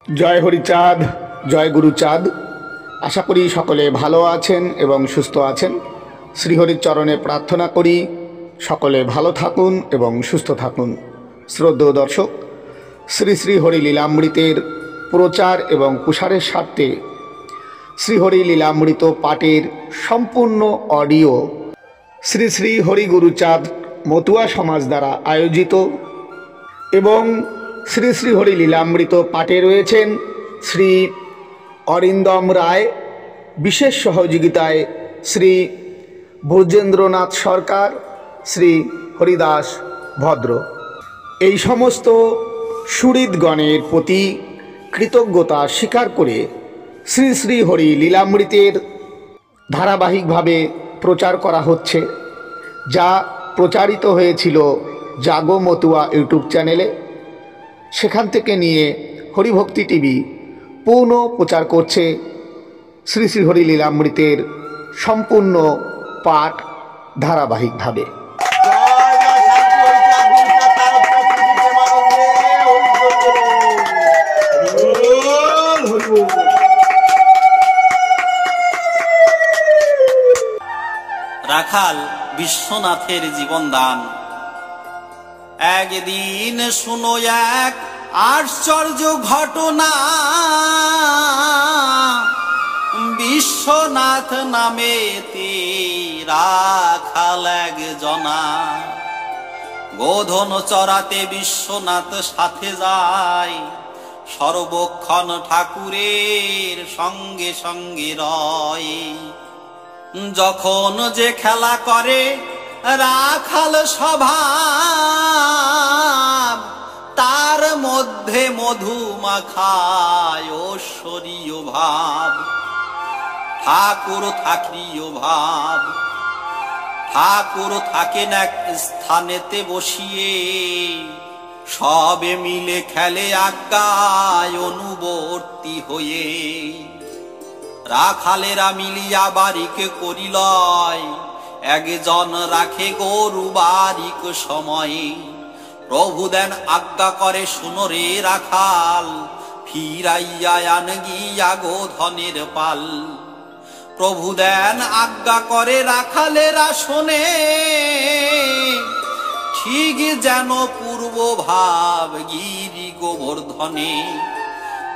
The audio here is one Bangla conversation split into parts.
জয় হরিচাঁদ, জয় গুরুচাঁদ। আশা করি সকলে ভালো আছেন এবং সুস্থ আছেন। শ্রীহরির চরণে প্রার্থনা করি সকলে ভালো থাকুন এবং সুস্থ থাকুন। শ্রদ্ধেয় দর্শক, শ্রী শ্রী হরি লীলামৃতের প্রচার এবং প্রসারের স্বার্থে শ্রীহরি লীলামৃত পাঠের সম্পূর্ণ অডিও শ্রী শ্রী হরি গুরুচাঁদ মতুয়া সমাজ দ্বারা আয়োজিত এবং শ্রী শ্রী হরি লীলামৃত পাঠে রয়েছেন শ্রী অরিন্দম রায়, বিশেষ সহযোগিতায় শ্রী ভোজেন্দ্রনাথ সরকার, শ্রী হরিদাস ভদ্র। এই সমস্ত সুহৃদগণের প্রতি কৃতজ্ঞতা স্বীকার করে শ্রী শ্রী হরি লীলামৃতের ধারাবাহিকভাবে প্রচার করা হচ্ছে, যা প্রচারিত হয়েছিল জাগো মতুয়া ইউটিউব চ্যানেলে। সেখান থেকে নিয়ে হরিভক্তি টিভি পুনঃ প্রচার করছে শ্রী শ্রী হরি লীলামৃতের সম্পূর্ণ পাঠ ধারাবাহিকভাবে। রাখাল বিশ্বনাথের জীবন দান। একদিন শুনো এক আশ্চর্য ঘটনা, বিশ্বনাথ নামে রাখাল এক জনা। গোধন চরাতে বিশ্বনাথ সাথে যায়, সর্বক্ষণ ঠাকুরের সঙ্গে সঙ্গে রয়। যখন যে খেলা করে রাখাল স্বভাব, তার মধ্যে মধু মাখায় ঐশ্বরীয় ভাব। ঠাকুর থাকরিও ভাব, ঠাকুর থাকেন এক স্থানেতে বসিয়ে, সবে মিলে খেলে আজ্ঞায় অনুবর্তী হয়ে। রাখালেরা মিলিয়া বারিক করিলয়, একজন রাখে গরু বারিক সময়ে। প্রভু দেন আজ্ঞা করে শুনো রে রাখাল, ফিরাইয়া আন গিয়া গোধনের পাল। প্রভু দেন আজ্ঞা করে রাখালেরা শোনে, ঠিক যেন পূর্ব ভাব গিরি গোবর্ধনে।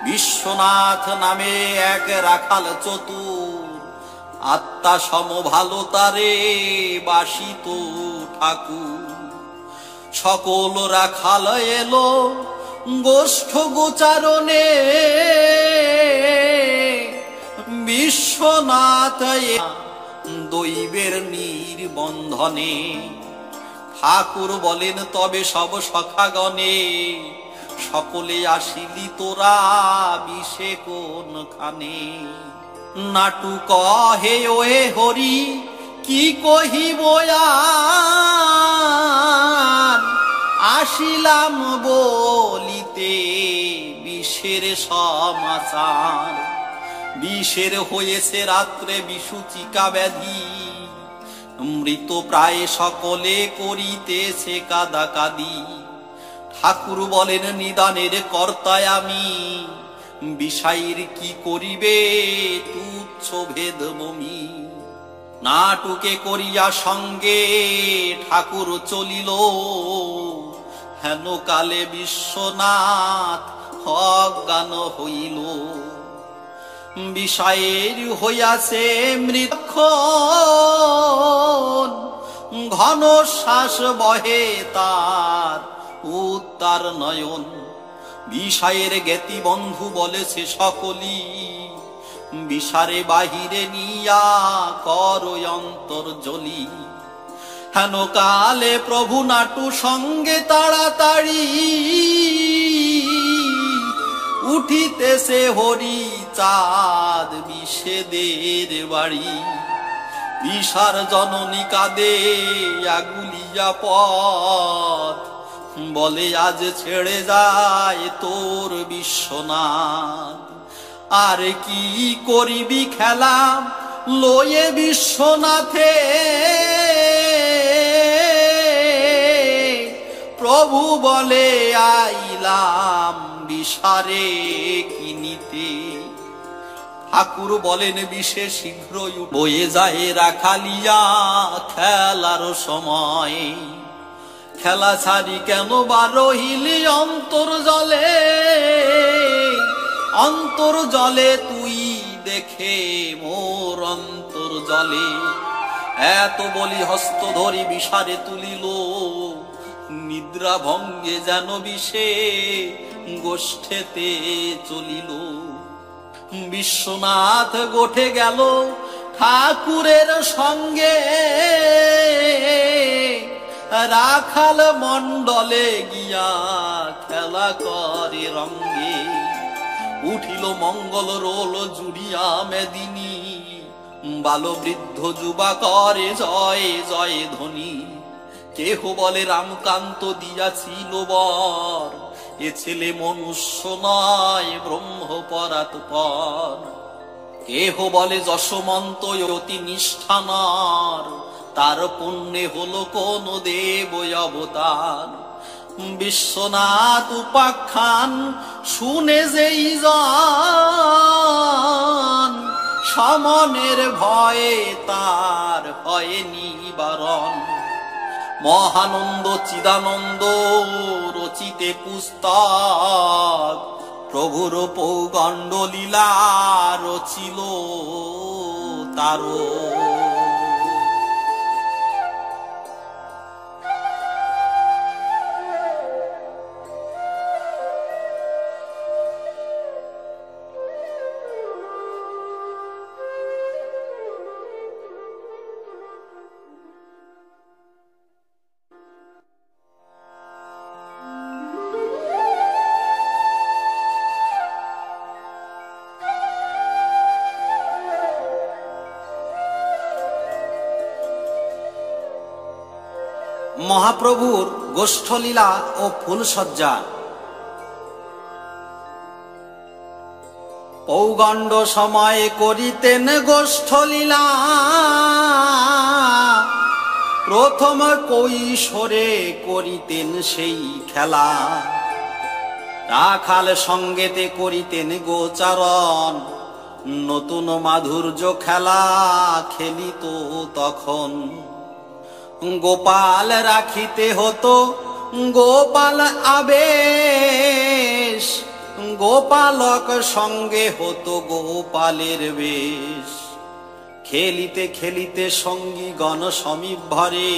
বিশ্বনাথ নামে এক রাখাল চতুর, আত্মা সম ভালো তারে বাসিত ঠাকুর। সকল রাখাল এলো গোষ্ঠ গোচারণে, বিশ্বনাথ দৈবের নির্বন্ধনে। ঠাকুর বলেন তবে সব সখাগণে, সকলে আসিলি তোরা বিষে কোনখানে। নাটু কহে ওহে হরি কি কহিব আর, আসিলাম বলিতে বিষের সমাচার। বিষের হয়েছে রাত্রে বিসূচিকা ব্যাধি, মৃত প্রায় সকলে করিতেছে কাদাকাদি। ঠাকুর বলেন নিদানের কর্তায় আমি, বিষাইর কি করিবে তুচ্ছ ভেদ বমি। নাটুকে করিয়া সঙ্গে ঠাকুর চলিল, হেন কালে বিশ্বনাথ অজ্ঞান হইল। বিষায়ের হইয়াছে মৃতক্ষণ, ঘন শ্বাস বহে তার উত্তার নয়ন। বিষায়ের জ্ঞাতি বন্ধু বলেছে সকলি, বিষারে বাহিরে নিয়া কর অন্তর জলি। হেন কালে প্রভু নাটু সঙ্গে তাড়াতাড়ি, উঠিতেছে হরি চাঁদ বিষেদের বাড়ি। বিষার জননী কাঁদে আগুলিয়া পথ, বলে আজ ছেড়ে যায় তোর বিশ্বনাথ। আর কি করিবি খেলা লয়ে বিশ্বনাথে, প্রভু বলে আইলাম বিষারে কিনিতে। ঠাকুর বলেন বিষে শীঘ্রই বয়ে যায় রাখালিয়া খেলার সময়। খেলা ছাড়ি কেন বা রহিলি অন্তর জলে, অন্তর জলে তুই দেখে মোর অন্তর জলে। এত বলি হস্ত ধরি বিষারে তুলিল, নিদ্রা ভঙ্গে যেন বিষে গোষ্ঠেতে চলিল। বিশ্বনাথ গোঠে গেল ঠাকুরের সঙ্গে, রাখাল মণ্ডলে গিয়া খেলা করে রঙ্গে। উঠিল মঙ্গল রোল জুড়িয়া মেদিনী, বাল বৃদ্ধ যুবা করে জয় জয় ধ্বনি। কেহ বলে রামকান্ত দিয়াছিল বর, এ ছেলে মনুষ্য নয় ব্রহ্ম পরাৎপর। কেহ বলে যশোমন্ত অতি নিষ্ঠানার, তার পুণ্যে হলো কোন দেব অবতার। বিশ্বনাথ উপাখ্যান শুনে যেই জন, সমনের ভয়ে তার হয়নি বারণ। মহানন্দ চিদানন্দ রচিতে পুস্তক, প্রভুর পৌগণ্ড লীলা রচিল তারো। মহাপ্রভুর গোষ্ঠলীলা ও ফুলসজ্জা। পৌগণ্ড সময়ে করিতেন গোষ্ঠলীলা, প্রথম কৈশোরে করিতেন সেই খেলা। রাখাল সঙ্গেতে করিতেন গোচারণ, নতুন মাধুর্য খেলা খেলিত তখন। গোপাল রাখিতে হতো গোপাল আবেশ, গোপালক সঙ্গে হতো গোপালের বেশ। খেলিতে খেলিতে সঙ্গী গণ সমীপ ভরে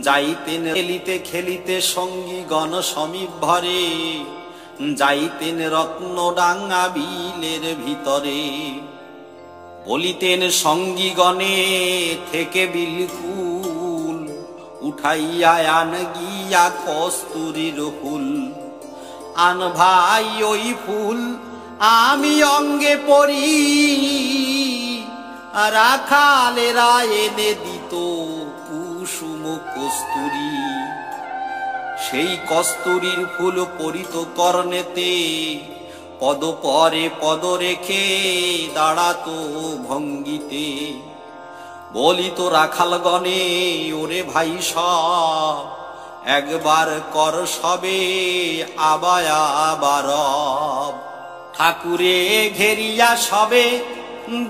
যাইতেন, খেলিতে খেলিতে সঙ্গী গণ সমীপ ভরে যাইতেন রত্নডাঙ্গা বিলের ভিতরে। বলিতেন সঙ্গী গণে থেকে বিলকুল, উঠাইয়া আন গিয়া কস্তুরীর ফুল। আন ভাই ওই ফুল আমি অঙ্গে পরি, রাখালেরা এনে দিত কুসুম কস্তুরী। সেই কস্তুরীর ফুল পরিত কর্ণেতে, পদ পরে পদ রেখে দাঁড়াতো ভঙ্গিতে। বলিত রাখাল গণে ওরে ভাই সব, একবার কর সবে আবায়া বারব। ঠাকুরে ঘেরিয়া সবে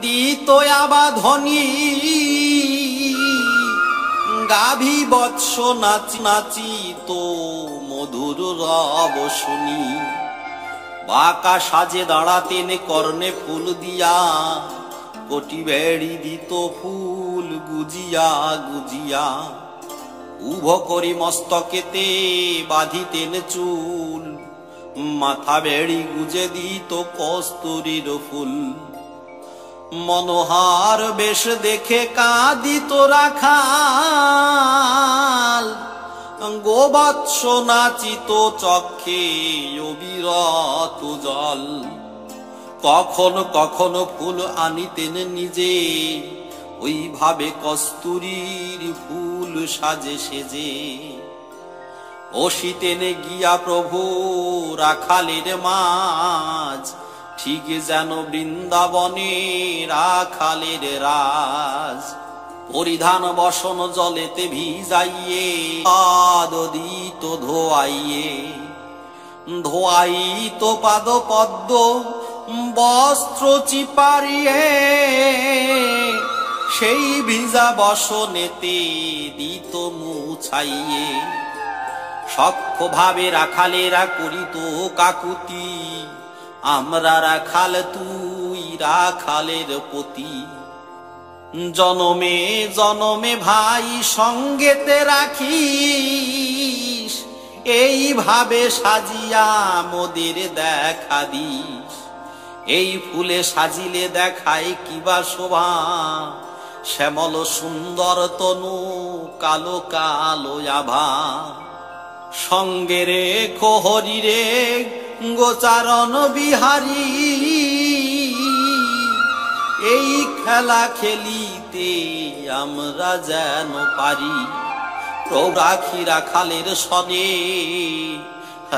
দিত আবা ধ্বনি, গাভী বৎস নাচি নাচি তো মধুর রব শুনি। বাঁকা সাজে দাঁড়াতেন কর্ণে ফুল দিয়া, কোটি বেড়ি দিত ফুল গুজিয়া গুজিয়া। উভ করি মস্তকেতে বাঁধিতেন চুল, মাথা বেড়ি গুজে দিত কস্তুরীর ফুল। মনোহার বেশ দেখে কাঁদিত রাখাল, গোবৎস নাচিত চক্ষে অবিরত জল। কখনো কখনো ফুল আনিতেন নিজে, ওইভাবে কস্তুরীর ফুল সাজে সেজে। বসিতেন গিয়া প্রভু রাখালের মাঝ, ঠিক যেন বৃন্দাবনে রাখালের রাজ। পরিধান বসন জলেতে ভিজাইয়ে, পাদ দিত ধোয়াইয়ে। ধোয়াইত পাদ পদ্ম বস্ত্র চিপারিয়ে, সেই ভিজা বসনেতে দিত মুছাইয়ে। সখ্য ভাবে রাখালেরা করিত কাকুতি, আমরা রাখাল তুই রাখালের পতি। জনমে জনমে ভাই সঙ্গেতে রাখিস, এইভাবে সাজিয়া মোদের দেখা দিস। এই ফুলে সাজিলে দেখায় কিবা শোভা, শ্যামল সুন্দর তনু কালো কালো আভা। সঙ্গে রে হরি রে গোচারণ বিহারী, এই খেলা খেলিতে আমরা যেন পারি। রাখি রাখালের সনে,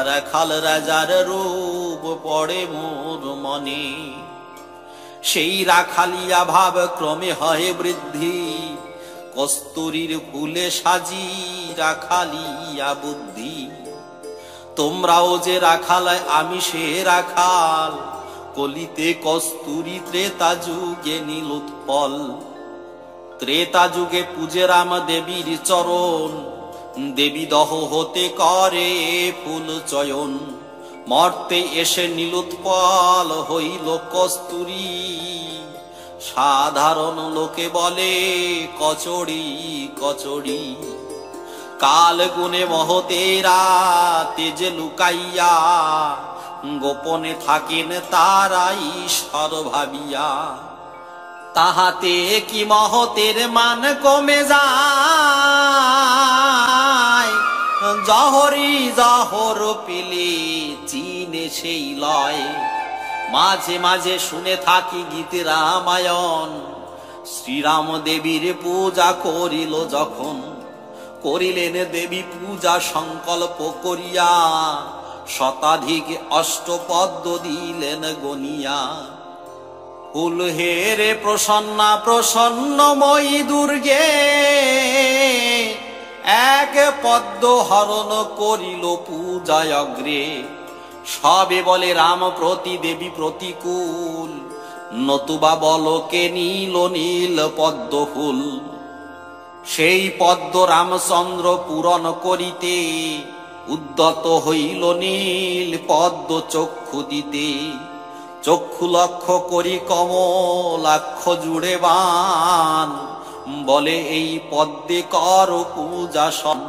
রাখাল রাজার রূপ পড়ে মোর মনে। সেই রাখালিয়া ভাব ক্রমে হয় বৃদ্ধি, কস্তুরীর ফুলে সাজি রাখালিয়া বুদ্ধি। তোমরাও যে রাখাল আমি সে রাখাল, কলিতে কস্তুরী ত্রেতা যুগে নীলোৎপল। ত্রেতা যুগে পূজে রাম দেবীর চরণ, দেবী দহ হতে করে ফুল চয়ন। মর্তে এসে নীলোৎপল হইল কস্তুরী, সাধারণ লোকে বলে কচড়ি কচড়ি। কাল গুণে মহতেরা তেজে লুকাইয়া, গোপনে থাকেন তারাই ঈশ্বর ভাবিয়া। তাহাতে কি মহতের মান কমে যায়, জহরি জহর পেলে চিনে সেই লয়। মাঝে মাঝে শুনে থাকি গীত রামায়ণ, শ্রীরাম দেবীর পূজা করিল যখন। করিলেন দেবী পূজা সংকল্প করিয়া, শতাধিক অষ্টপদ্ম দিলেন গনিয়া। ফুল হেরে প্রসন্না প্রসন্নময়ী দুর্গে, এক পদ্ম হরণ করিল পূজায় অগ্রে। সবে বলে রাম প্রতি দেবী প্রতিকূল, নতুবা বলকে নীল নীল পদ্ম ফুল। সেই পদ্ম রামচন্দ্র পূরণ করিতে, উদ্যত হইল নীল পদ্ম চক্ষু দিতে। চক্ষু লক্ষ্য করি কমলাক্ষ জুড়ে বান, বলে এই পদ্মে কর পূজাসন।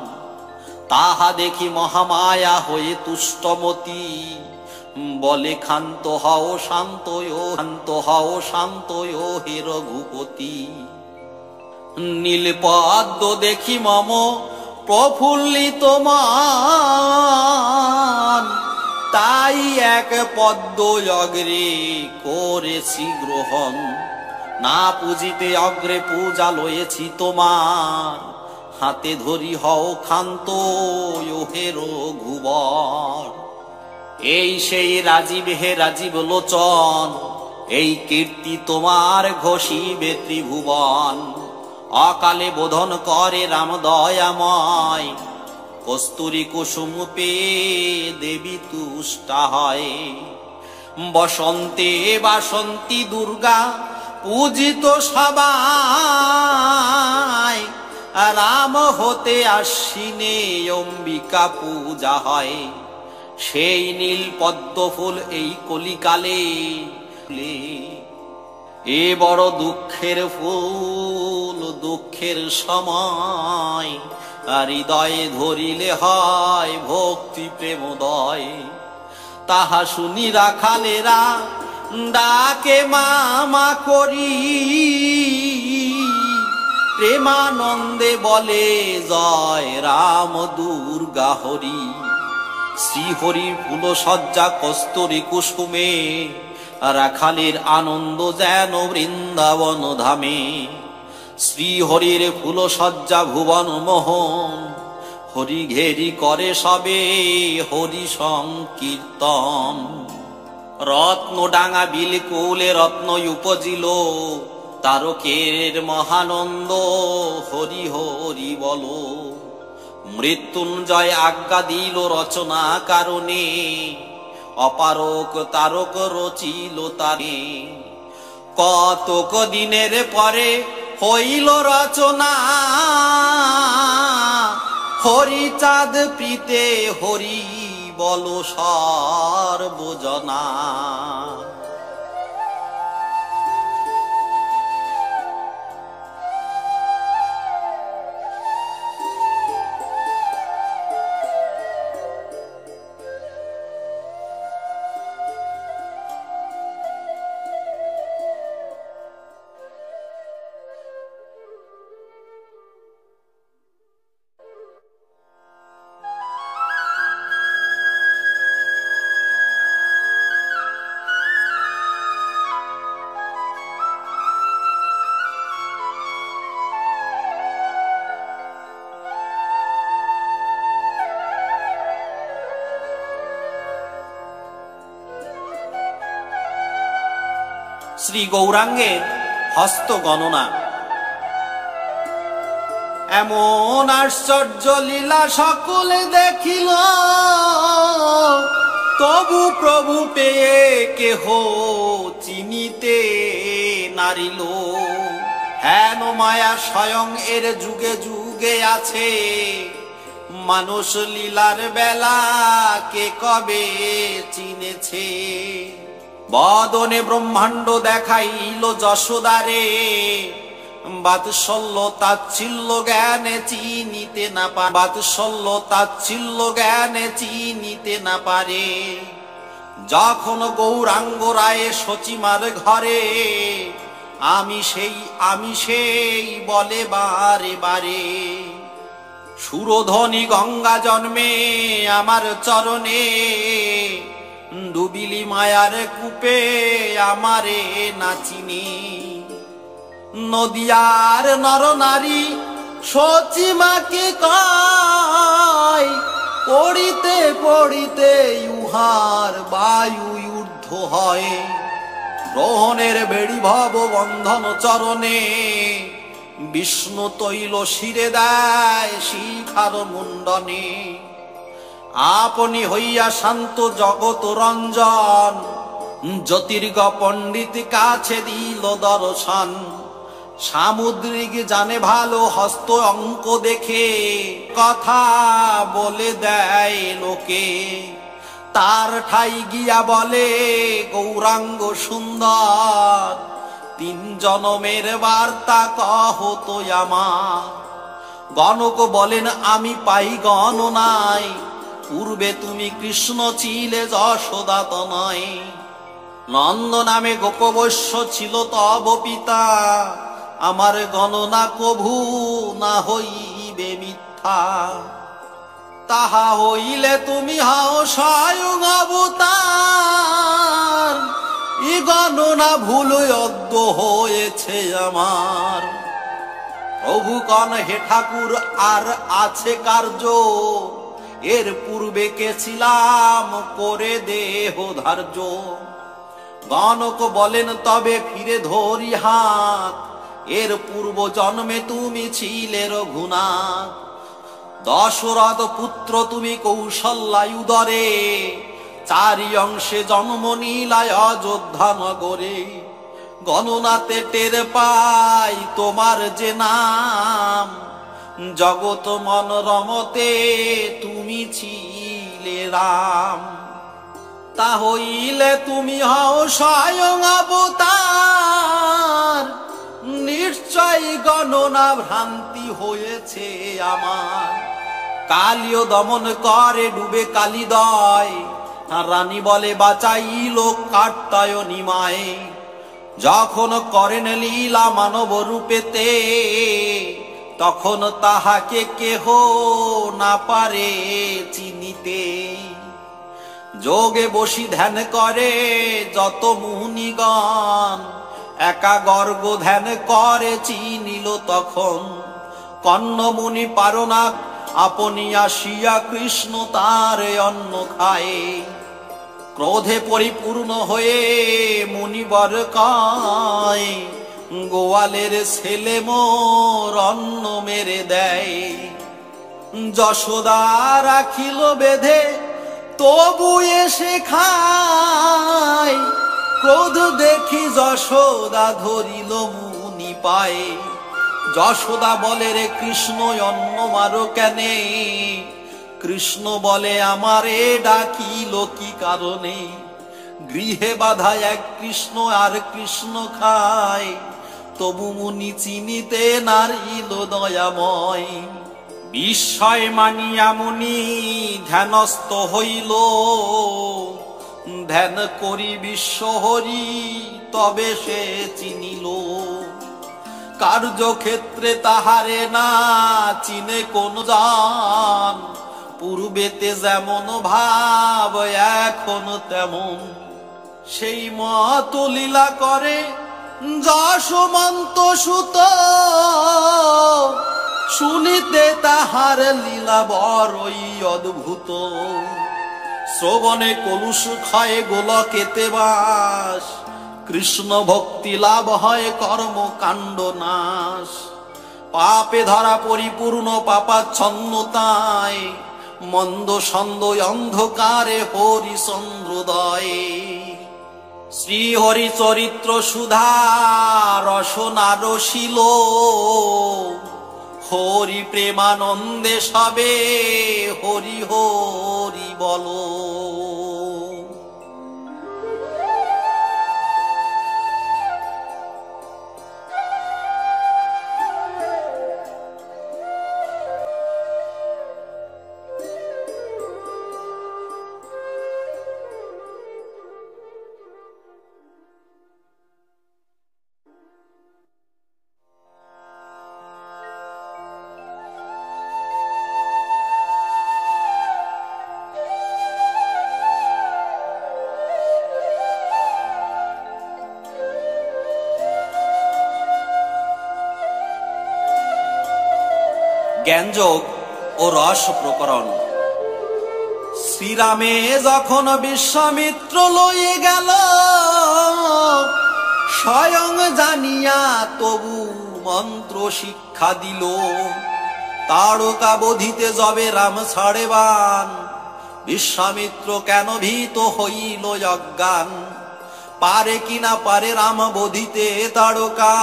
তাহা দেখি মহামায়া হয়ে তুষ্টমতি, বলে ক্ষান্ত হও শান্ত শান্ত হও শান্ত হে রঘুপতি। নীল পদ্ম দেখি মম প্রফুল্লিত মান, তাই এক পদ্ম অগ্রে করেছি গ্রহণ। না পুজিতে অগ্রে পূজা লয়েছি তোমার, হাতে ধরি হও ক্ষান্ত হে রঘুবর। এই সেই রাজীব হে রাজীব লোচন, এই কীর্তি তোমার ঘষিবে ত্রিভুবন। অকালে বোধন করে রাম দয়াময়, কস্তুরী কুসুম পেয়ে দেবী তুষ্টা হয়। বসন্তে বাসন্তী দুর্গা পূজিত সবাই, রাম হতে আশ্বিনে অম্বিকা পূজা হয়। সেই নীল পদ্ম ফুল এই কলিকালে, এ বড় দুঃখের ফুল দুঃখের সময়। হৃদয়ে ধরিলে হয় ভক্তি প্রেমোদয়। তাহা শুনি রাখালেরা ডাকে মামা করি, প্রেমানন্দে বলে জয় রাম দুর্গা হরি। শ্রীহরির ফুল সজ্জা কস্তুরী কুসুমে, রাখালের আনন্দ যেন বৃন্দাবন ধামে। শ্রীহরির ফুল সজ্জা ভুবন মোহন, হরি ঘেরি করে সবে হরি সংকীর্তন। রত্ন ডাঙা বিলকুলে রত্ন উপজিল, তারকের মহানন্দ হরি হরি বলো। মৃত্যুঞ্জয় আজ্ঞা দিল রচনা কারণে, অপারক তারক রচিল তারে। কতক দিনের পরে হইল রচনা, হরিচাঁদ প্রীতে হরি বল সর্বজনা। শ্রী গৌরাঙ্গের হস্ত গণনা। এমন আশ্চর্য লীলা সকলে দেখিল, তবু প্রভু পেয়ে কেহ চিনিতে নারিল। হেন মায়া স্বয়ং এর যুগে যুগে আছে, মানুষ লীলার বেলা কে কবে চিনেছে। বদনে ব্রহ্মাণ্ড দেখাইল যশোদারে, বাৎসল্য তাচ্ছিল্য জ্ঞানে চিনিতে না পারে, বাৎসল্য তাচ্ছিল্য জ্ঞানে চিনিতে না পারে। যখন গৌরাঙ্গ রায়ে সচিমার ঘরে, আমি সেই বলে বারে বারে। সুরধ্বনি গঙ্গা জন্মে আমার চরণে, ডুবিলি মায়ার কূপে আমারে নাচিনি। নদিয়ার নর নারী সচিমাকে কয়, পড়িতে পড়িতে উহার বায়ু ঊর্ধ্ব হয়। গ্রহণের বেড়ি ভব বন্ধন চরণে, বিষ্ণু তৈল শিরে দেয় শিখার মুন্ডনে। আপনি হইয়া শান্ত জগত রঞ্জন, জ্যোতির্গ পণ্ডিত কাছে দিল দর্শন। সামুদ্রিক জানে ভালো হস্ত অঙ্ক দেখে, কথা বলে দেয় লোকে। তার ঠাই গিয়া বলে গৌরাঙ্গ সুন্দর, 3 জনমের বার্তা কহ তো আমার। গণক বলেন আমি পাই গণনায়, পূর্বে তুমি কৃষ্ণ ছিলে যশোদা তনয়। নন্দ নামে গোপবৈশ্য ছিল তব পিতা, আমার গণনা কভু না হইবে মিথ্যা। তাহা হইলে তুমি হও স্বয়ং অবতার, ই গণনা ভুল অদ্য হয়েছে আমার। প্রভু কন হে ঠাকুর আর আছে কার্য, এর পূর্বে কেছিলাম করে দেহ ধার্য। গণক বলেন তবে ফিরে ধরি হাত, এর পূর্ব জন্মে তুমি ছিলে রঘুনাথ। দশরথ পুত্র তুমি কৌশল্যায় উদরে, 4 অংশে জন্ম নিলায় অযোধ্যা নগরে। গণনাতে টের পাই তোমার যে নাম, জগত মনোরমতে তুমি ছিলে রাম। তা হইলে তুমি হও স্বয়ং অবতার, নিশ্চয় গণনা ভ্রান্তি হয়েছে আমার। কালিও দমন করে ডুবে কালিদয়, রানী বলে বাঁচাইল কাত্যায়নী মায়ে। যখন করেন লীলা মানব রূপেতে, তখন তাহাকে কেহ না পারে চিনিতে। যোগে বসি ধ্যান করে যত মুনিগণ, একা গর্গ ধ্যান করে চিনিল তখন। কর্ণমুনি পারনা আপনি আসিয়া কৃষ্ণ তার অন্ন খায়। ক্রোধে পরিপূর্ণ হয়ে মুনিবর কয়, গোয়ালের ছেলে মোর অন্ন মেরে দেয়। যশোদা রাখিল বেঁধে তবু এসে খায়। ক্রোধ দেখি যশোদা ধরিল মুনি পায়ে। যশোদা বলে রে কৃষ্ণ অন্ন মারো কেনে? কৃষ্ণ বলে আমারে ডাকিল কি কারণে? গৃহে বাধা এক কৃষ্ণ আর কৃষ্ণ খায়, তবু মুনি চিনিতে নারিল দয়াময়। বিস্ময় মানিয়া মুনি ধ্যানস্থ হইল, ধ্যান করি বিশ্বহরি তবে সে চিনিল। কার্যক্ষেত্রে তাহারে না চিনে কোন জন, পূর্বেতে যেমন ভাব এখন তেমন। সেই মত লীলা করে যশোমন্ত সুত, শুনিতে তাহার লীলা বড়ই অদ্ভুত। শ্রবণে কলুষ ক্ষয়ে গোলকেতে বাস, কৃষ্ণ ভক্তি লাভ হয় কর্মকাণ্ড নাশ। পাপে ধরা পরিপূর্ণ পাপাচ্ছন্নতায়, মন্দ সন্দ অন্ধকারে হরিচন্দ্রোদয়ে। শ্রীহরি চরিত্র সুধা রসনা রসিল, হরি প্রেমানন্দে সবে হরি হরি বলো। জ্ঞানযোগ ও রস প্রকরণ। শ্রীরামে যখন বিশ্বামিত্র লয়ে গেল, স্বয়ং জানিয়া তবু মন্ত্র শিক্ষা দিল। তারকা বধিতে যবে রাম ছাড়ে বান, বিশ্বামিত্র কেন ভীত হইল অজ্ঞান। পারে কিনা পারে রাম বধিতে তারকা,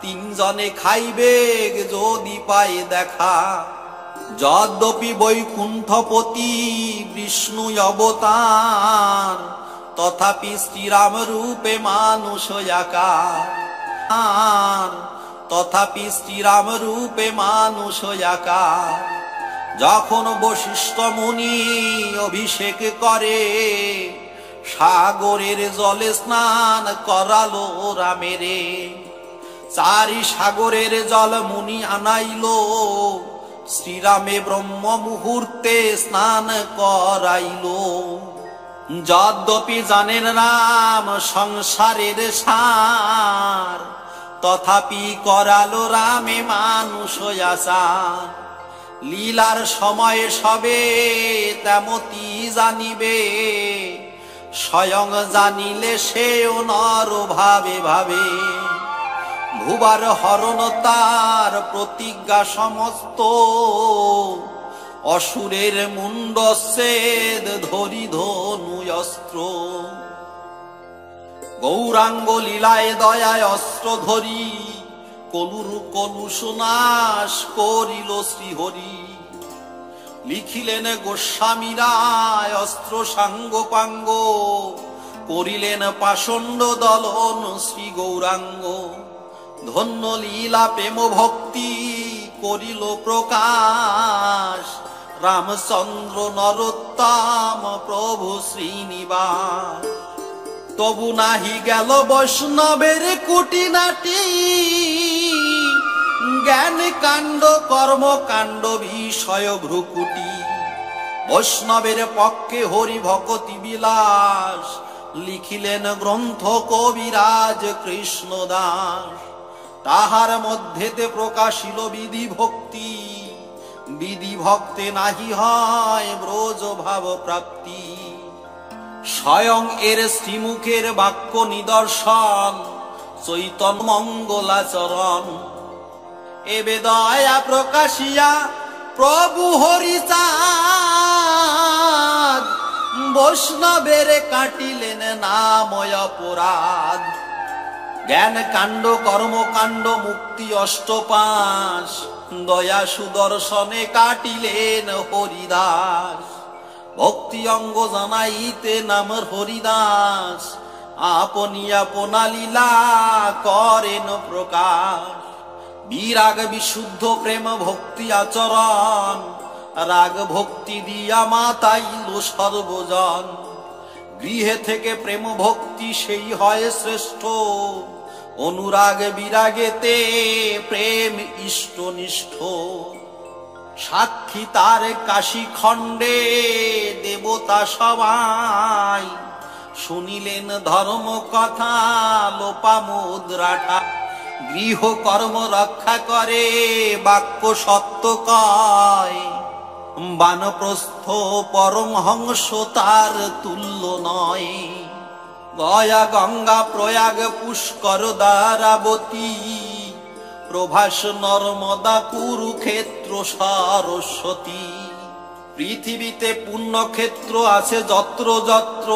তিনজনে খাইবে যদি পায় দেখা। যদ্যপি বৈকুণ্ঠপতি বিষ্ণু অবতার, তথাপি শ্রীরাম রূপে মানুষ আকার। তথাপি শ্রীরাম রূপে মানুষ আকার। যখন বশিষ্ঠ মুনি অভিষেক করে, সাগরের জলে স্নান করালো রামেরে। চারি সাগরের জল মুনি আনাইল, শ্রীরামে ব্রহ্ম মুহূর্তে স্নান করাইল। যদ্যপি জানেন রাম সংসারের সার, তথাপি করালো রামে মানুষ আচার। লীলার সময় সবে তেমতি জানিবে, স্বয়ং জানিলে সেও নর ভাবে ভাবে। ভুবার হরণ তার প্রতিজ্ঞা সমস্ত, অসুরের মুন্ডচ্ছেদ ধরি ধনু অস্ত্র। গৌরাঙ্গ লীলায় দয়ায় অস্ত্র ধরি, কলুর কলুষ নাশ করিল শ্রীহরি। লিখিলেন গোস্বামীরায় অস্ত্র সাঙ্গ পাঙ্গ, করিলেন পাষণ্ড দলন শ্রী গৌরাঙ্গ। ধন্য লীলা প্রেম ভক্তি করিল প্রকাশ, রামচন্দ্র নরোত্তম প্রভু শ্রীনিবাস। তবু নাহি গেল বৈষ্ণবের কুটিনাটি, জ্ঞান কাণ্ড কর্মকাণ্ড বিষয় ভ্রুকুটি। বৈষ্ণবের পক্ষে হরি ভকতি বিলাস, লিখিলেন গ্রন্থ কবিরাজ কৃষ্ণদাস। তাহার মধ্যেতে প্রকাশিল বিধি ভক্তি, বিধি ভক্তে নাহি হয় ব্রজ ভাব প্রাপ্তি। স্বয়ং এর শ্রীমুখের বাক্য নিদর্শন, চৈতন্য মঙ্গলাচরণ। এবে দয়া প্রকাশিয়া প্রভু হরিচাঁদ বৈষ্ণবের কাটিলেন নাময় অপরাধ। জ্ঞান কাণ্ড কর্মকাণ্ড মুক্তি অষ্টপাশ, দয়া সুদর্শনে কাটিলেন হরিদাস। ভক্তি অঙ্গ জানাইতে নাম হরিদাস, আপনি আপনা লীলা করেন প্রকাশ। বিরাগ বিশুদ্ধ প্রেম ভক্তি আচরণ, রাগ ভক্তি দিয়া মাতাইল সর্বজন। গৃহে থেকে প্রেম ভক্তি সেই হয় শ্রেষ্ঠ, অনুরাগ বিরাগেতে প্রেম ইষ্টনিষ্ঠ। সাক্ষী তার কাশী খণ্ডে দেবতা সবাই, শুনিলেন ধর্ম কথা লোপামুদ্রাটা। গৃহ কর্ম রক্ষা করে বাক্য সত্য কয়, বানপ্রস্থ পরমহংস তার তুল্য নয়। গয়া গঙ্গা প্রয়াগ পুষ্কর দ্বারাবতী, প্রভাস নর্মদা কুরুক্ষেত্র সরস্বতী। পৃথিবীতে পুণ্যক্ষেত্র আছে যত্র যত্র,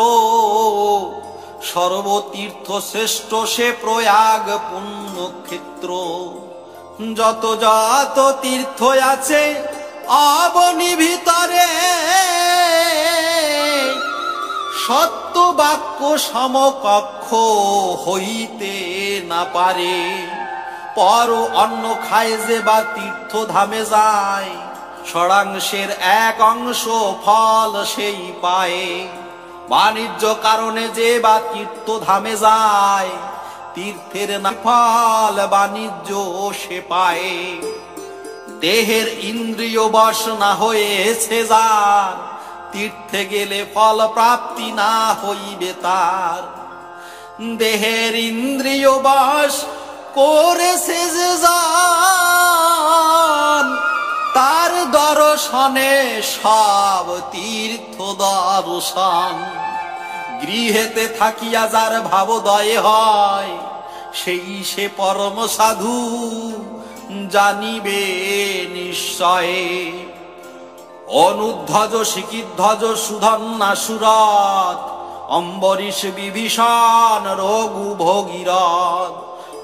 সর্বতীর্থ শ্রেষ্ঠ সে প্রয়াগ পুণ্যক্ষেত্র। যত যত তীর্থ আছে অবনি ভিতরে, সত্য বাক্য সমকক্ষ হইতে না পারে। পর অন্ন খায় যে বা তীর্থ ধামে যায়, ষড়াংশের এক অংশ ফল সেই পায়। বাণিজ্য কারণে যে বা তীর্থ ধামে যায়, তীর্থের না ফল বাণিজ্য সে পায়। দেহের ইন্দ্রিয় বশ না হয়েছে যার, তীর্থে গেলে ফল প্রাপ্তি না হইবে তার। দেহের ইন্দ্রিয় বশ করেছে যে যার, তার দর্শনে সব তীর্থ দর্শন। গৃহেতে থাকিয়া যার ভাবোদয় হয়, সেই সে পরম সাধু জানিবে নিশ্চয়ে। অনুধ্বজ শিখিধ্বজ সুধন্না সুরত, অম্বরীশ বিভীষণ রঘু ভগীরথ।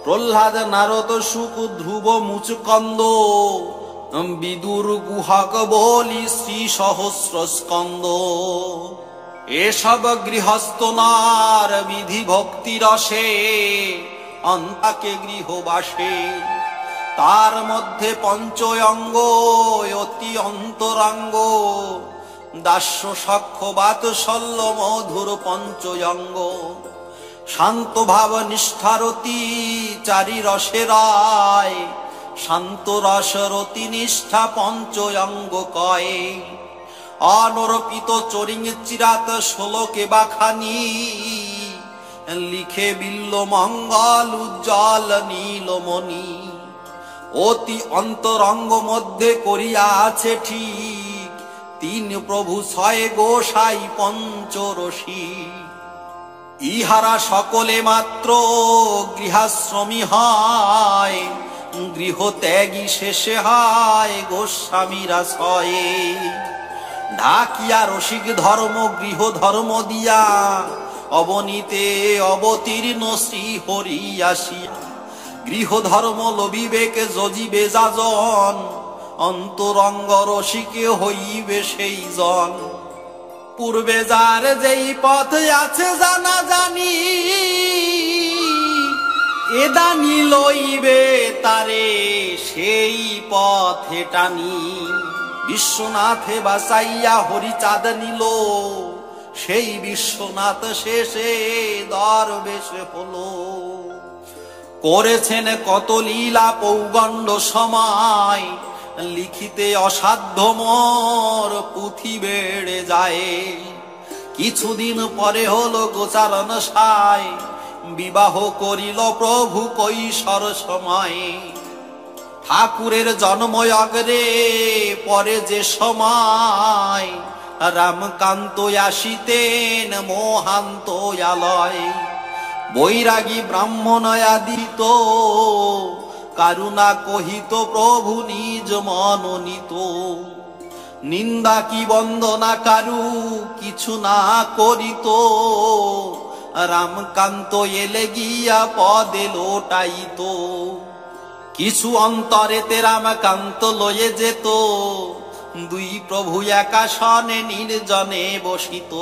প্রহ্লাদ নারদ শুক ধ্রুব মুচকন্দ, বিদুর গুহক বলি শ্রী সহস্র স্কন্দ। এসব গৃহস্থ নার বিধি ভক্তি রসে, অন্তাকে গৃহবাসে। তার মধ্যে পঞ্চয়ঙ্গ অতি অন্তরঙ্গ, দাস্য সখ্য বাৎসল্য মধুর পঞ্চয়ঙ্গ। শান্ত ভাব নিষ্ঠারতি চারি রসেরায়, শান্ত রসরতি নিষ্ঠা পঞ্চয়ঙ্গ কয়। অনরপিত চরিং চিরাত ষোলকে বাখানি, লিখে বিল্ল মঙ্গল উজ্জ্বল নীলমণি। অতি অন্তরঙ্গ মধ্যে করিয়া আছে ঠিক, তিন প্রভু ছয় গোসাই পঞ্চরসী। ইহারা সকলে মাত্র গৃহাশ্রমী হয়, গৃহ ত্যাগী শেষে হয় গোস্বামীরা ছয়ে। ঢাকিয়া রসিক ধর্ম গৃহ ধর্ম দিয়া, অবনীতে অবতীর্ণ শ্রী হরি আসিয়া। গৃহ ধর্ম লবিবেক যজিবে যাজন, অন্তরঙ্গ রসিকে হইবে সেই জন। পূর্বে যার যেই পথ আছে জানা জানি, এদানি লইবে তারে সেই পথে টানি। বিশ্বনাথে বাসাইয়া হরিচাঁদ নিল, সেই বিশ্বনাথ শেষে দরবেশ হলো। করেছেন কত লীলা পৌগণ্ড সময়, লিখিতে অসাধ্য মোর পুঁথি বেড়ে যায়। কিছুদিন পরে হলো গোচারণ সায়, বিবাহ করিল প্রভু কৈশোর সময়ে। ঠাকুরের জন্ম অগ্রে পরে যে সময়, রামকান্ত আসিতেন মোহান্ত আলয়। বৈরাগী ব্রাহ্মণ আদিত কারুণা কহিত প্রভু নিজ মনোনীত। নিন্দা কি বন্দনা কারু কিছু না করিত, রামকান্ত এলে গিয়া পদে লোটাইত। কিছু অন্তরেতে রামকান্ত লয়ে যেত, দুই প্রভু একাসনে নির্জনে বসিত।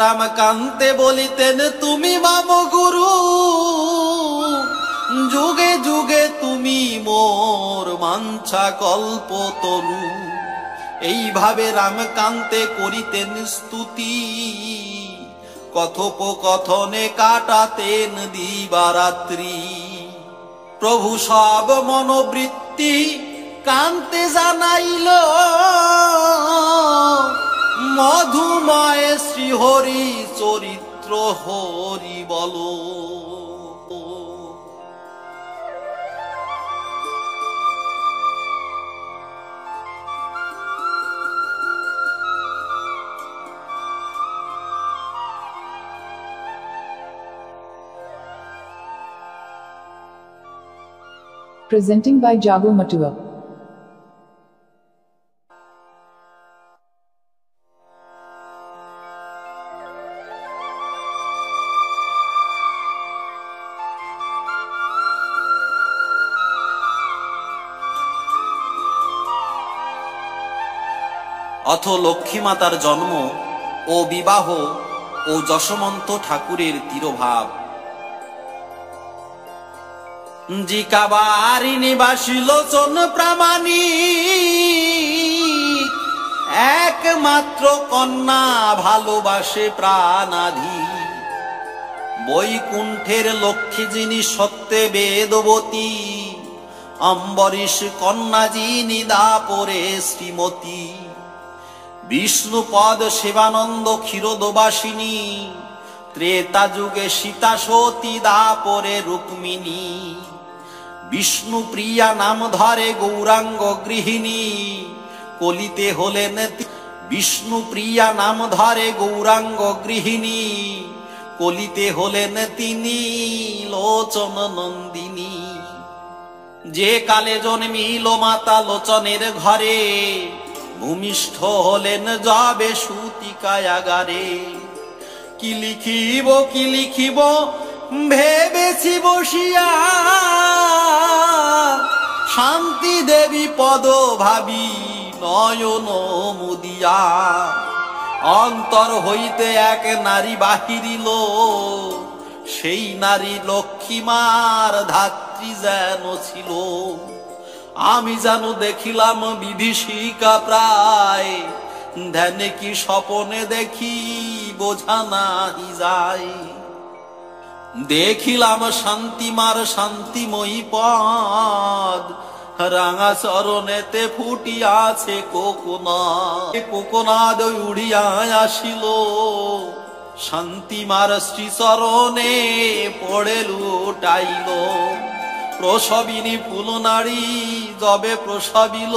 রামকান্তে বলিতেন তুমি মাম গুরু, যুগে যুগে তুমি মোর মাঞ্ছা কল্প তরু। এইভাবে রামকান্তে করিতেন স্তুতি, কথোপকথনে কাটাতেন দিবারাত্রি। প্রভু সব মনোবৃত্তি কান্তে জানাইল, মধুময় শ্রীহরি চরিত্র হরি বলো। Presenting by Jago Matua. অথ লক্ষ্মী মাতার জন্ম ও বিবাহ ও যশোমন্ত ঠাকুরের তিরোভাব। জিকাবারি নিবাসী লোচন প্রামাণিক, একমাত্র কন্যা ভালোবাসে প্রাণাধি। বৈকুণ্ঠের লক্ষ্মী যিনি সত্যে বেদবতী, অম্বরীশ কন্যা যিনি দাপরে শ্রীমতী। বিষ্ণুপদ শিবানন্দ ক্ষীরোদবাসিনী, ত্রেতা যুগে সীতা সতী দাপরে রুক্মিণী। বিষ্ণু প্রিয়া নাম ধরে গৌরাঙ্গ গৃহিণী, কলিতে হলেন বিষ্ণু প্রিয়া নাম ধরে গৌরাঙ্গ গৃহিণী, কলিতে হলেন তিনি লোচন নন্দিনী। যে কালে জন্মিল মাতা লোচনের ঘরে, ভূমিষ্ঠ হলেন যাবে সুতিকায়াগারে। কি লিখিব ভেবেছি বসিয়া, শান্তি দেবী পদ ভাবি নয়ন মুদিয়া। অন্তর হইতে এক নারী বাহিরিল, সেই নারী লক্ষ্মীমার ধাত্রী যেন ছিল। আমি যেন দেখিলাম বিভীষিকা প্রায়, ধ্যানে কি স্বপনে দেখি বোঝা নাহি যায়। দেখিলাম শান্তিমার শান্তিময়ী পদ, রাঙা চরণেতে ফুটিয়াছে কোকনাদ। কোকনাদ উড়িয়া আসিল, শান্তিমার শ্রীচরণে পড়ে লুটাইল। প্রসবিনী ফুল নারী যবে প্রসবিল,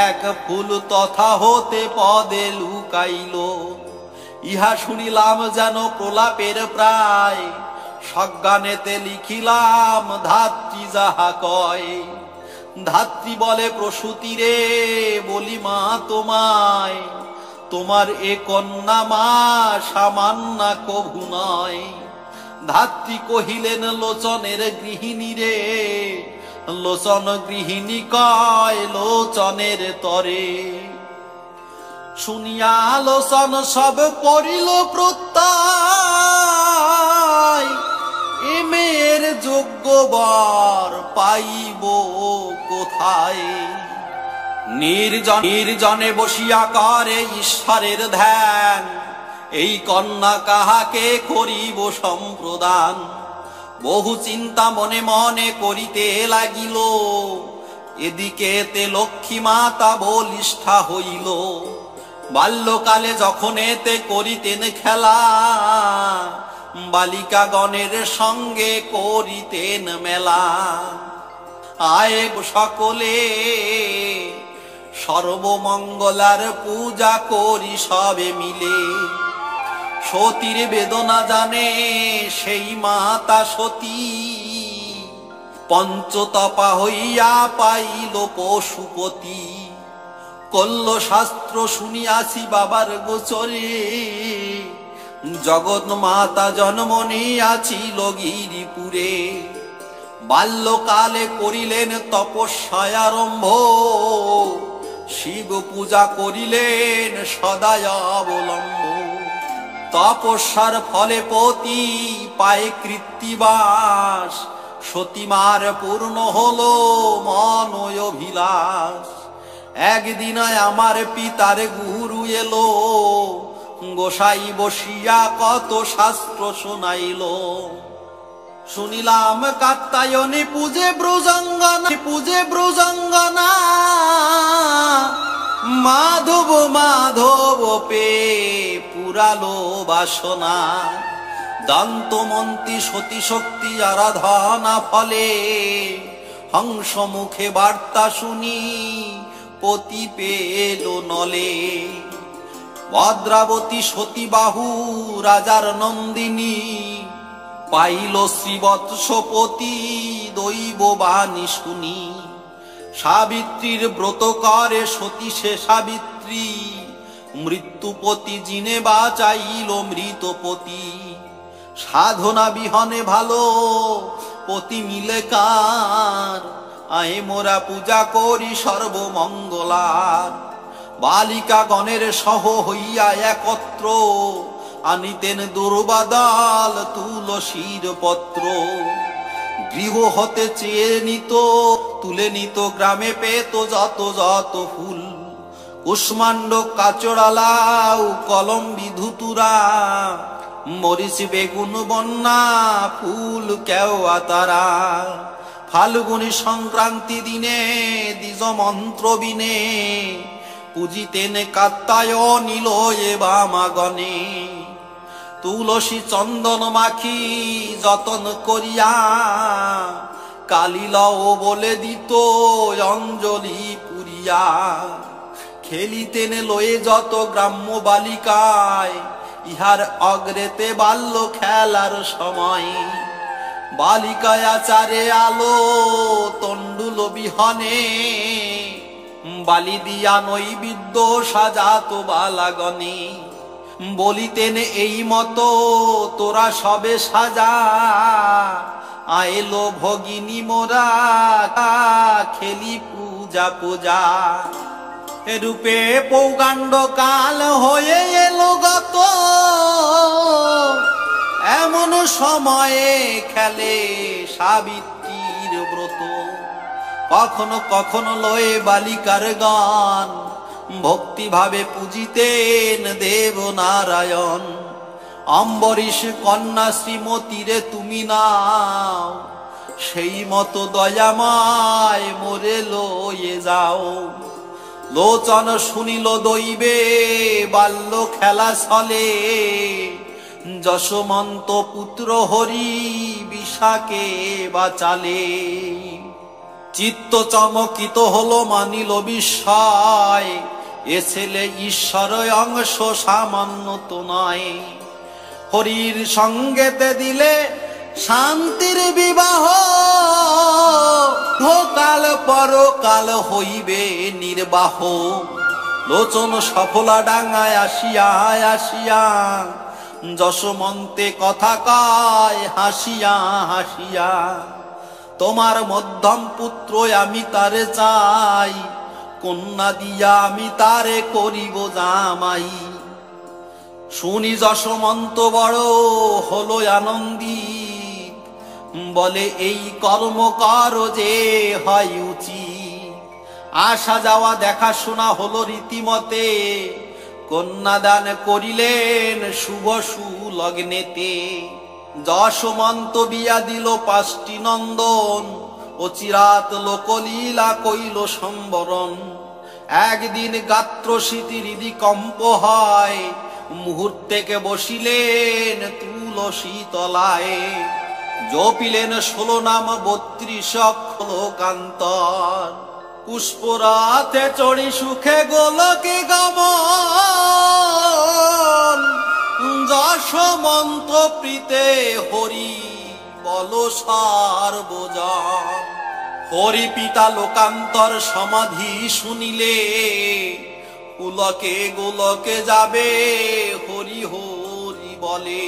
এক ফুল তথা হতে পদে লুকাইল। ইহা শুনিলাম যেন প্রলাপের প্রায়, সজ্ঞানেতে লিখিলাম ধাত্রী যাহা কয়। ধাত্রী বলে প্রসূতিরে বলি মা তোমায়, তোমার এ কন্যা মা সামান্য কভু নয়। ধাত্রী কহিলেন লোচনের গৃহিণী রে, লোচন গৃহিণী কয় লোচনের তরে। শুনিয়া লোচন সব করিল প্রত্যয়, এ মেয়ের যোগ্য বর পাইব কোথায়। নির্জনে বসিয়া করে ঈশ্বরের ধ্যান, এই কন্যা কাহাকে করিব সম্প্রদান। বহু চিন্তা মনে মনে করিতে লাগিল, এদিকে তে লক্ষ্মী মাতা বলিষ্ঠা হইল। বাল্যকালে যখন এতে করিতেন খেলা, বালিকাগণের সঙ্গে করিতেন মেলা। আয় সকলে সর্বমঙ্গলার পূজা করি সবে মিলে। সতীর বেদনা জানে সেই মাতা সতী, পঞ্চতপা হইয়া পাইল পশুপতি। কল্ল শাস্ত্র শুনিয়াছি বাবার গোচরে, জগৎ মাতা জন্ম নিয়াছিল গিরিপুরে। বাল্যকালে করিলেন তপস্যায় আরম্ভ, শিব পূজা করিলেন সদায় অবলম্ব। তপস্যার ফলে পতি পায়ে কৃত্তিবাস, সতীমার পূর্ণ হলো মনয় অভিলাষ। একদিন আমার পিতার গুরু এলো, গোসাই বসিয়া কত শাস্ত্র শোনাইল। শুনিলাম কাত্যায়নী পূজে ব্রজঙ্গনা, মাধব মাধব পে পুরালো বাসনা। দন্তমন্ত্রী সতী শক্তি আরাধনা ফলে, হংস মুখে বার্তা শুনি পতি পেল নলে। ভদ্রাবতী সতীবাহু রাজার নন্দিনী, পাইল শ্রীবৎসপতি দৈব বাণী শুনি। সাবিত্রীর ব্রত করে সতী সে সাবিত্রী, মৃত্যুপতি জিনে বাঁচাইল মৃতপতি। সাধনা বিহনে ভালো পতি মিলে কার, আয়ে মোরা পূজা করি সর্বমঙ্গলার। বালিকা গণের সহ হইয়া একত্র, আনিতেন দুর্বাদাল তুলসীর পত্র। গৃহ হতে চেয়ে নিত তুলে নিত, গ্রামে পেত যত যত ফুল। কুষ্মাণ্ড কাচড়ালাউ কলম্বি ধুতুরা, মরিচ বেগুন বন্যা ফুল কেওয়া তারা। ফাল্গুনী সংক্রান্তি দিনে দ্বিজ মন্ত্র বিনে, পূজিতেন কাত্যায়নী লয়ে বামাগণে। তুলসী চন্দন মাখি যতন করিয়া, কালিলাও বলে দিত অঞ্জলি পুরিয়া। খেলিতেন লয়ে যত গ্রাম্য বালিকায়, ইহার অগ্রেতে বাল্য খেলার সময়। বালিকায় আচারে আলো তণ্ডুল বিহনে, বালি দিয়া নৈবেদ্য সাজাত বালাগণে। বলিতেন এই মতো তোরা সবে সাজা, আইলো ভগিনী মোরা খেলি পূজা পূজা। রূপে পৌগাণ্ড কাল হয়ে এলো গত, এমন সময়ে খেলে সাবিত্রীর ব্রত। কখনো কখনো লয়ে বালিকার গান, ভক্তি ভাবে পূজিতেন দেব নারায়ণ। অম্বরীশ কন্যা শ্রীমতীরে তুমি নাও, সেই মতো দয়াময় মোরে লয়ে যাও। লোচন শুনিল দৈবে বাল্য খেলা চলে, যশোমন্ত পুত্র হরি বিশাকে বাঁচালে। চিত্ত চমকিত হলো মানিল বিস্ময়, এ ছেলে ঈশ্বর অংশ সামান্য তো নয়। হরির সঙ্গেতে দিলে শান্তির বিবাহ, ভোকাল পরকাল হইবে নির্বাহ। লোচন সফলা ডাঙায় আসিয়া আসিয়া, যশোমন্তে কথা কয় হাসিয়া হাসিয়া। তোমার মধ্যম পুত্র আমি তারে চাই, কন্যা দিয়া আমি তারে করিব জামাই। শুনি যশোমন্ত বড় হলো আনন্দিত, বলে এই কর্ম কর যে হয় উচিত। আসা যাওয়া দেখাশোনা হলো রীতিমতে, কন্যাদান করিলেন শুভ সুলগ্নেতে। যশোমন্ত বিয়া দিল 5টি নন্দন, অচিরাত লোকলীলা কইল সম্বরণ। একদিন গাত্র স্মৃতি হৃদি কম্প হয়, মুহূর্তেকে বসিলেন তুলসী তলায়। জপিলেন 16 নাম 32 অক্ষর লোকান্তর। পুষ্পরাতে চড়ি সুখে গোলকে গমন, যশোমন্ত প্রীতে হরি বল সার্বজন। হরি পিতা লোকান্তর সমাধি শুনিলে, পুলকে গোলকে যাবে হরি হরি বলে।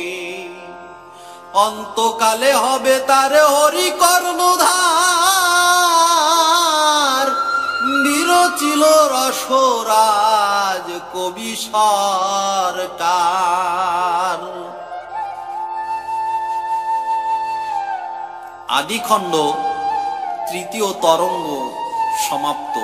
অন্তকালে হবে তার হরি কর্ণধার, বিরচিল রসরাজ কবি সরকার। আদিখণ্ড তৃতীয় তরঙ্গ সমাপ্ত।